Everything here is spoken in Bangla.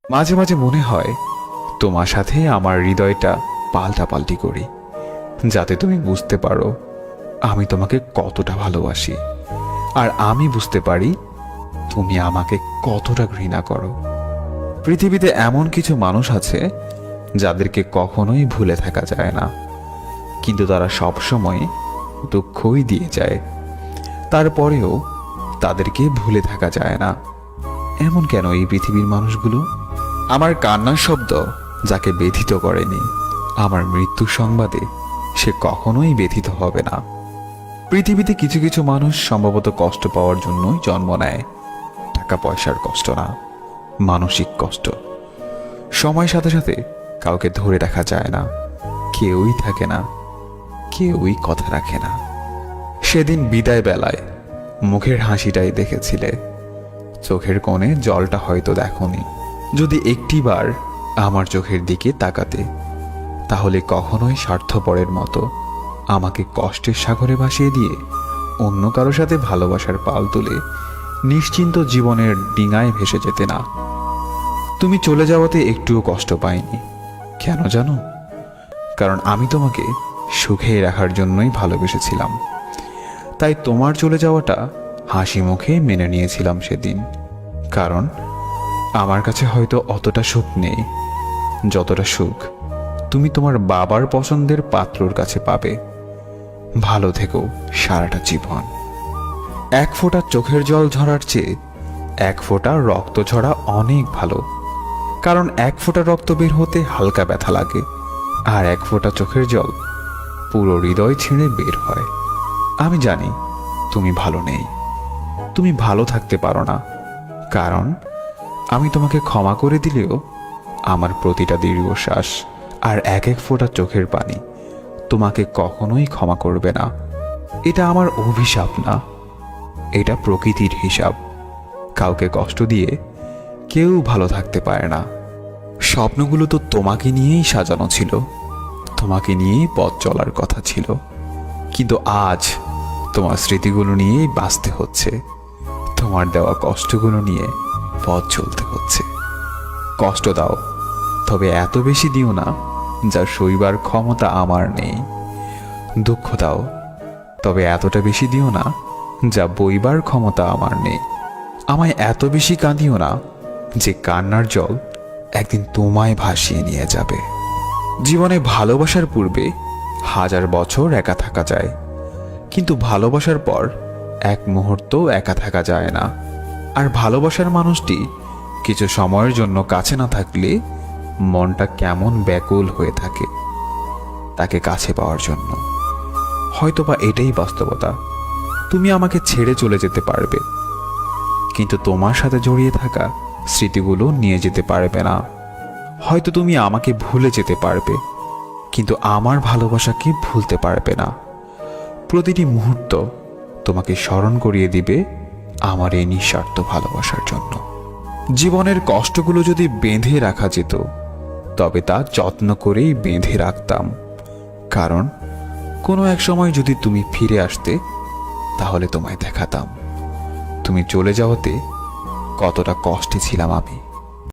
মাঝে মাঝে মনে হয় তোমার সাথে আমার হৃদয়টা পাল্টাপাল্টি করি, যাতে তুমি বুঝতে পারো আমি তোমাকে কতটা ভালোবাসি, আর আমি বুঝতে পারি তুমি আমাকে কতটা ঘৃণা করো। পৃথিবীতে এমন কিছু মানুষ আছে যাদেরকে কখনোই ভুলে থাকা যায় না, কিন্তু তারা সবসময় দুঃখই দিয়ে যায়। তারপরেও তাদেরকে ভুলে থাকা যায় না। এমন কেন এই পৃথিবীর মানুষগুলো? আমার কান্নার শব্দ যাকে ব্যথিত করেনি, আমার মৃত্যুর সংবাদে সে কখনোই ব্যথিত হবে না। পৃথিবীতে কিছু কিছু মানুষ সম্ভবত কষ্ট পাওয়ার জন্যই জন্ম নেয়, টাকা পয়সার কষ্ট না, মানসিক কষ্ট। সময়ের সাথে সাথে কাউকে ধরে রাখা যায় না, কেউই থাকে না, কেউই কথা রাখে না। সেদিন বিদায় বেলায় মুখের হাসিটাই দেখেছিলে, চোখের কোণে জলটা হয়তো দেখোনি। যদি একটিবার আমার চোখের দিকে তাকাতে, তাহলে কখনোই স্বার্থপরের মতো আমাকে কষ্টের সাগরে ভাসিয়ে দিয়ে অন্য কারো সাথে ভালোবাসার পাল তুলে নিশ্চিন্ত জীবনের ডিঙায় ভেসে যেতে না। তুমি চলে যাওয়াতে একটুও কষ্ট পাইনি। কেন জানো? কারণ আমি তোমাকে সুখে রাখার জন্যই ভালোবেসেছিলাম। তাই তোমার চলে যাওয়াটা হাসি মুখে মেনে নিয়েছিলাম সেদিন। কারণ আমার কাছে হয়তো অতটা সুখ নেই যতটা সুখ তুমি তোমার বাবার পছন্দের পাত্রর কাছে পাবে। ভালো থেকো সারাটা জীবন। এক ফোঁটা চোখের জল ঝরার চেয়ে এক ফোঁটা রক্ত ঝরা অনেক ভালো। কারণ এক ফোঁটা রক্ত বের হতে হালকা ব্যথা লাগে, আর এক ফোঁটা চোখের জল পুরো হৃদয় ছিঁড়ে বের হয়। আমি জানি তুমি ভালো নেই, তুমি ভালো থাকতে পারো না, কারণ আমি তোমাকে ক্ষমা করে দিলেও আমার প্রতিটা দীর্ঘশ্বাস আর এক এক ফোঁটা চোখের পানি তোমাকে কখনোই ক্ষমা করবে না। এটা আমার অভিশাপ না, এটা প্রকৃতির হিসাব। কাউকে কষ্ট দিয়ে কেউ ভালো থাকতে পারে না। স্বপ্নগুলো তো তোমাকে নিয়েই সাজানো ছিল, তোমাকে নিয়েই পথ চলার কথা ছিল, কিন্তু আজ তোমার স্মৃতিগুলো নিয়েই বাঁচতে হচ্ছে, তোমার দেওয়া কষ্টগুলো নিয়ে পথ চলতে হচ্ছে। কষ্ট দাও, তবে এত বেশি দিও না যা সইবার ক্ষমতা আমার নেই। দুঃখ দাও, তবে এতটা বেশি দিও না যা বইবার ক্ষমতা আমার নেই। আমায় এত বেশি কাঁদিও না যে কান্নার জল একদিন তোমায় ভাসিয়ে নিয়ে যাবে। জীবনে ভালোবাসার পূর্বে 1000 বছর একা থাকা যায়, কিন্তু ভালোবাসার পর এক মুহূর্ত একা থাকা যায় না। আর ভালোবাসার মানুষটি কিছু সময়ের জন্য কাছে না থাকলে মনটা কেমন ব্যাকুল হয়ে থাকে তাকে কাছে পাওয়ার জন্য। হয়তোবা এটাই বাস্তবতা। তুমি আমাকে ছেড়ে চলে যেতে পারবে, কিন্তু তোমার সাথে জড়িয়ে থাকা স্মৃতিগুলো নিয়ে যেতে পারবে না। হয়তো তুমি আমাকে ভুলে যেতে পারবে, কিন্তু আমার ভালোবাসাকে ভুলতে পারবে না। প্রতিটি মুহূর্ত তোমাকে স্মরণ করিয়ে দিবে আমার এই নিঃস্বার্থ ভালোবাসার জন্য। জীবনের কষ্টগুলো যদি বেঁধে রাখা যেত, তবে তা যত্ন করেই বেঁধে রাখতাম। কারণ কোনো এক সময় যদি তুমি ফিরে আসতে, তাহলে তোমায় দেখাতাম তুমি চলে যাওয়াতে কতটা কষ্টে ছিলাম আমি।